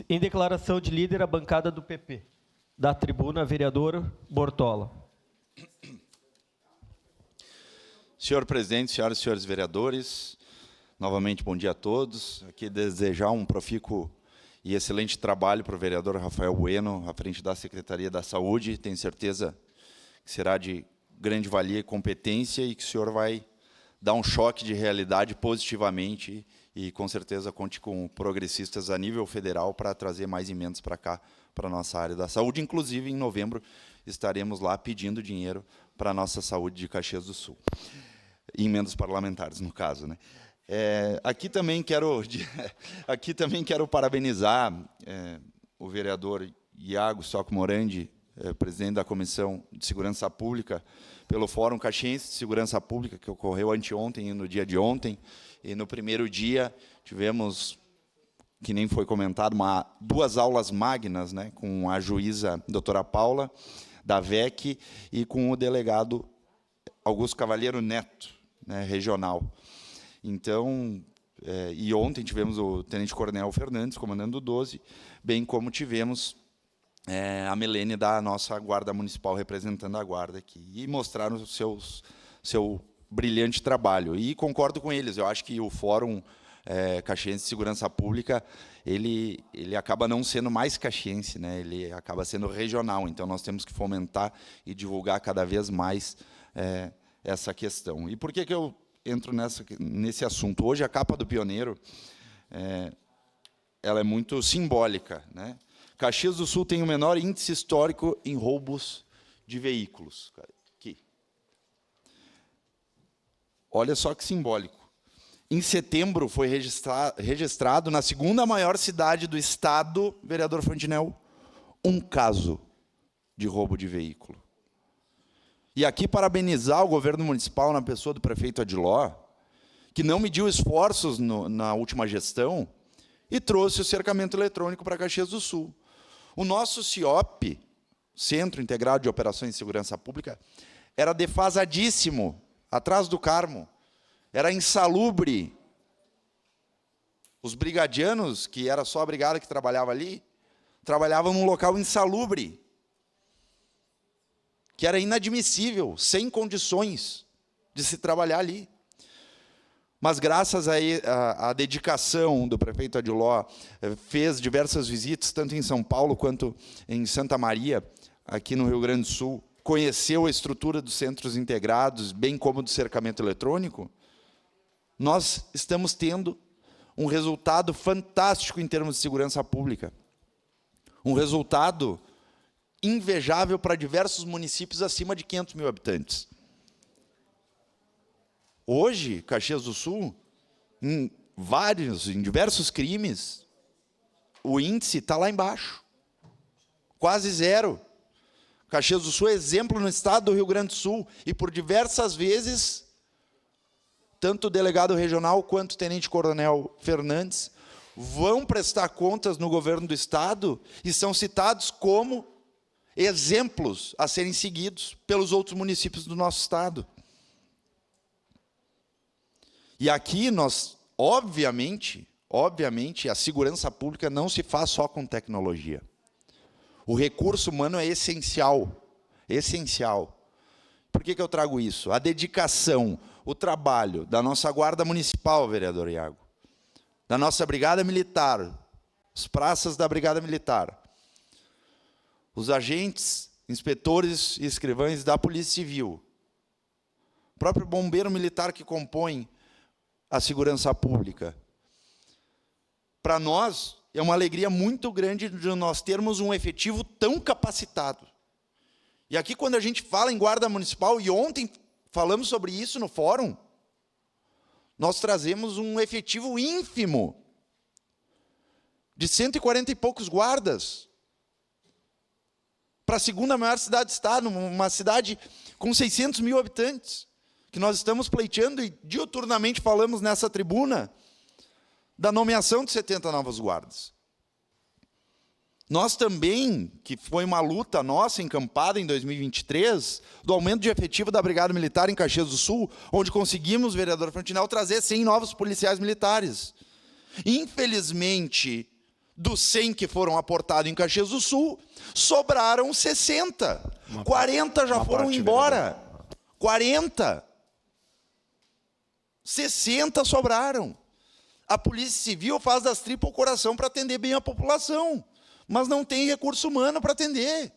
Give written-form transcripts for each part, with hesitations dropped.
Em declaração de líder, a bancada do PP. Da tribuna, vereador Bortola. Senhor presidente, senhoras e senhores vereadores, novamente bom dia a todos. Aqui desejar um profícuo e excelente trabalho para o vereador Rafael Bueno, à frente da Secretaria da Saúde. Tenho certeza que será de grande valia e competência e que o senhor vai dar um choque de realidade positivamente e, com certeza, conte com progressistas a nível federal para trazer mais emendas para cá, para a nossa área da saúde. Inclusive, em novembro, estaremos lá pedindo dinheiro para a nossa saúde de Caxias do Sul. Emendas parlamentares, no caso, né? Aqui também quero parabenizar o vereador Iago Stocco Morandi, presidente da Comissão de Segurança Pública, pelo Fórum Caxiense de Segurança Pública, que ocorreu anteontem e no dia de ontem. E no primeiro dia tivemos, que nem foi comentado, duas aulas magnas, né, com a juíza doutora Paula, da VEC, e com o delegado Augusto Cavalheiro Neto, né, regional. Então, e ontem tivemos o tenente-coronel Fernandes, comandando o 12, bem como tivemos a Melene da nossa Guarda Municipal, representando a Guarda aqui, e mostraram o seu brilhante trabalho. E concordo com eles, eu acho que o Fórum Caxiense de Segurança Pública, ele acaba não sendo mais caxiense, né? Ele acaba sendo regional, então nós temos que fomentar e divulgar cada vez mais essa questão. E por que eu entro nesse assunto? Hoje a capa do Pioneiro, ela é muito simbólica, né? Caxias do Sul tem o menor índice histórico em roubos de veículos. Aqui. Olha só que simbólico. Em setembro foi registrado na segunda maior cidade do estado, vereador Fantinel, um caso de roubo de veículo. E aqui parabenizar o governo municipal, na pessoa do prefeito Adiló, que não mediu esforços na última gestão e trouxe o cercamento eletrônico para Caxias do Sul. O nosso CIOP, Centro Integrado de Operações de Segurança Pública, era defasadíssimo, atrás do Carmo, era insalubre. Os brigadianos, que era só a brigada que trabalhava ali, trabalhavam num local insalubre, que era inadmissível, sem condições de se trabalhar ali. Mas, graças à dedicação do prefeito Adiló, fez diversas visitas, tanto em São Paulo quanto em Santa Maria, aqui no Rio Grande do Sul, conheceu a estrutura dos centros integrados, bem como do cercamento eletrônico, nós estamos tendo um resultado fantástico em termos de segurança pública. Um resultado invejável para diversos municípios acima de 500 mil habitantes. Hoje, Caxias do Sul, em diversos crimes, o índice está lá embaixo, quase zero. Caxias do Sul é exemplo no estado do Rio Grande do Sul, e por diversas vezes, tanto o delegado regional quanto o tenente-coronel Fernandes vão prestar contas no governo do estado e são citados como exemplos a serem seguidos pelos outros municípios do nosso estado. E aqui nós, obviamente, a segurança pública não se faz só com tecnologia. O recurso humano é essencial, essencial. Por que eu trago isso? A dedicação, o trabalho da nossa Guarda Municipal, vereador Iago, da nossa Brigada Militar, as praças da Brigada Militar, os agentes, inspetores e escrivães da Polícia Civil, o próprio bombeiro militar que compõe a segurança pública. Para nós, é uma alegria muito grande de nós termos um efetivo tão capacitado. E aqui, quando a gente fala em Guarda Municipal, e ontem falamos sobre isso no fórum, nós trazemos um efetivo ínfimo de 140 e poucos guardas para a segunda maior cidade do estado, uma cidade com 600 mil habitantes, que nós estamos pleiteando e diuturnamente falamos nessa tribuna da nomeação de 70 novos guardas. Nós também, que foi uma luta nossa encampada em 2023, do aumento de efetivo da Brigada Militar em Caxias do Sul, onde conseguimos, vereador Fantinel, trazer 100 novos policiais militares. Infelizmente, Dos 100 que foram aportados em Caxias do Sul, sobraram 60. 40 já foram embora. 40. 60 sobraram. A Polícia Civil faz das tripas o coração para atender bem a população, mas não tem recurso humano para atender.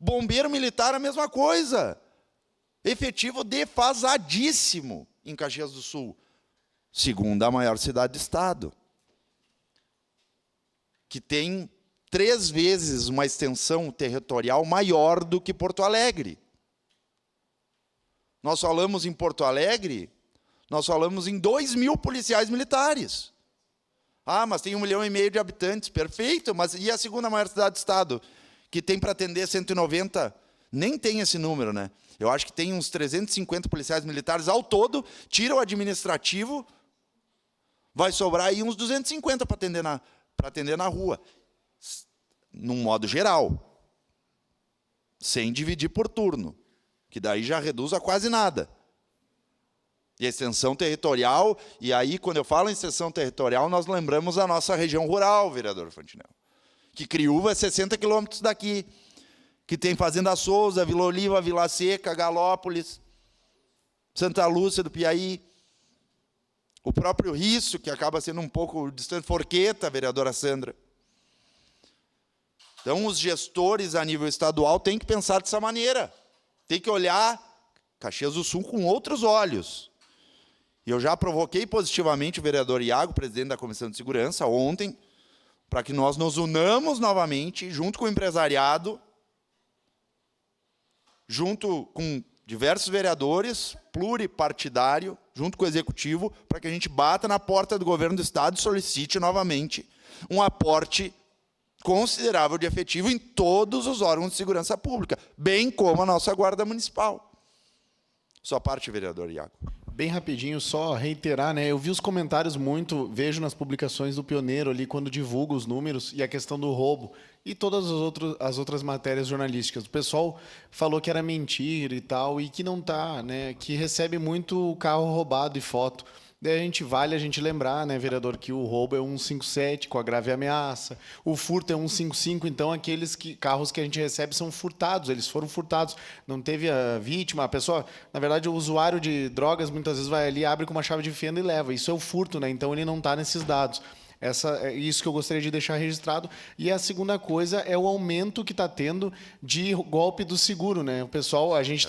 Bombeiro Militar, a mesma coisa. Efetivo defasadíssimo em Caxias do Sul. Segunda maior cidade do estado. Que tem 3 vezes uma extensão territorial maior do que Porto Alegre. Nós falamos em Porto Alegre, nós falamos em 2.000 policiais militares. Ah, mas tem 1,5 milhão de habitantes, perfeito, mas e a segunda maior cidade do estado, que tem para atender 190? Nem tem esse número, né? Eu acho que tem uns 350 policiais militares ao todo, tira o administrativo, vai sobrar aí uns 250 para atender na rua, num modo geral, sem dividir por turno, que daí já reduz a quase nada. E a extensão territorial, e aí, quando eu falo em extensão territorial, nós lembramos a nossa região rural, vereador Fantinel, que Criúva é 60 quilômetros daqui, que tem Fazenda Souza, Vila Oliva, Vila Seca, Galópolis, Santa Lúcia do Piaí, o próprio Risso, que acaba sendo um pouco distante, Forqueta, vereadora Sandra. Então, os gestores a nível estadual têm que pensar dessa maneira. Tem que olhar Caxias do Sul com outros olhos. E eu já provoquei positivamente o vereador Iago, presidente da Comissão de Segurança, ontem, para que nós nos unamos novamente, junto com o empresariado, junto com diversos vereadores, pluripartidário, junto com o executivo, para que a gente bata na porta do governo do estado e solicite novamente um aporte considerável de efetivo em todos os órgãos de segurança pública, bem como a nossa Guarda Municipal. Sua parte, vereador Iago. Bem rapidinho, só reiterar, né? Eu vi os comentários vejo nas publicações do Pioneiro ali, quando divulga os números e a questão do roubo e todas as outras matérias jornalísticas. O pessoal falou que era mentira e tal, e que não tá, né? Que recebe muito carro roubado e foto. Daí a gente lembrar, né, vereador, que o roubo é 157 com a grave ameaça, o furto é 155, então aqueles carros que a gente recebe são furtados, eles foram furtados, não teve a vítima, a pessoa, na verdade, o usuário de drogas muitas vezes vai ali, abre com uma chave de fenda e leva, isso é o furto, né, então ele não está nesses dados. É isso que eu gostaria de deixar registrado. E a segunda coisa é o aumento que está tendo de golpe do seguro, né? O pessoal, a gente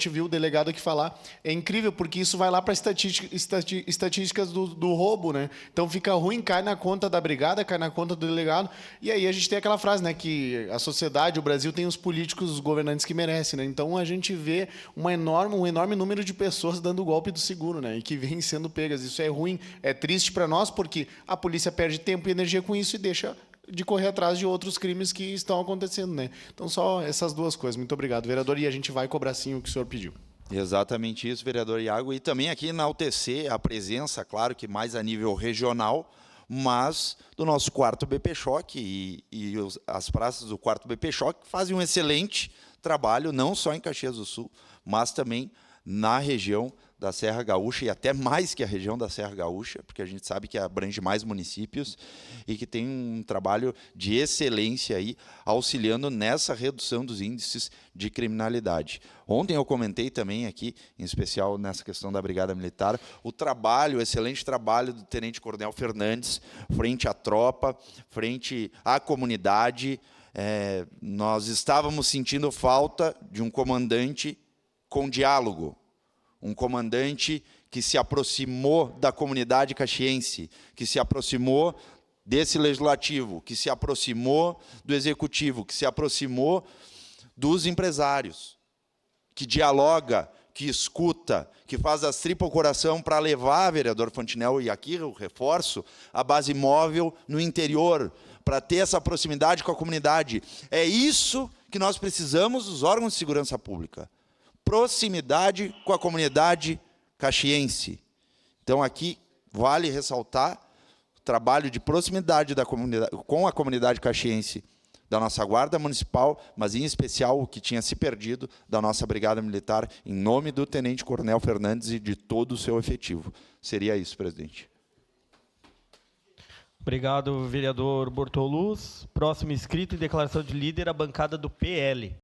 viu o delegado aqui falar, é incrível, porque isso vai lá para estatísticas do roubo, né? Então fica ruim, cai na conta da brigada, cai na conta do delegado. E aí a gente tem aquela frase, né? Que a sociedade, o Brasil tem os políticos, os governantes que merecem, né? Então a gente vê um enorme número de pessoas dando golpe do seguro, né? E que vêm sendo pegas. Isso é ruim, é triste para nós, porque a polícia perde tempo e energia com isso e deixa de correr atrás de outros crimes que estão acontecendo, né? Então, só essas duas coisas. Muito obrigado, vereador. E a gente vai cobrar sim o que o senhor pediu. Exatamente isso, vereador Iago. E também aqui enaltecer a presença, claro que mais a nível regional, mas do nosso 4º BP Choque e as praças do 4º BP Choque fazem um excelente trabalho, não só em Caxias do Sul, mas também na região da Serra Gaúcha, e até mais que a região da Serra Gaúcha, porque a gente sabe que abrange mais municípios e que tem um trabalho de excelência aí, auxiliando nessa redução dos índices de criminalidade. Ontem eu comentei também aqui, em especial nessa questão da Brigada Militar, o excelente trabalho do Tenente Coronel Fernandes, frente à tropa, frente à comunidade. Nós estávamos sentindo falta de um comandante com diálogo, um comandante que se aproximou da comunidade caxiense, que se aproximou desse legislativo, que se aproximou do executivo, que se aproximou dos empresários, que dialoga, que escuta, que faz as tripas ao coração para levar, vereador Fantinel, e aqui eu reforço, a base móvel no interior, para ter essa proximidade com a comunidade. É isso que nós precisamos dos órgãos de segurança pública. Proximidade com a comunidade caxiense. Então, aqui vale ressaltar o trabalho de proximidade com a comunidade caxiense da nossa Guarda Municipal, mas, em especial, o que tinha se perdido da nossa Brigada Militar, em nome do Tenente Coronel Fernandes e de todo o seu efetivo. Seria isso, presidente. Obrigado, vereador Bortoluz. Próximo inscrito em declaração de líder, a bancada do PL.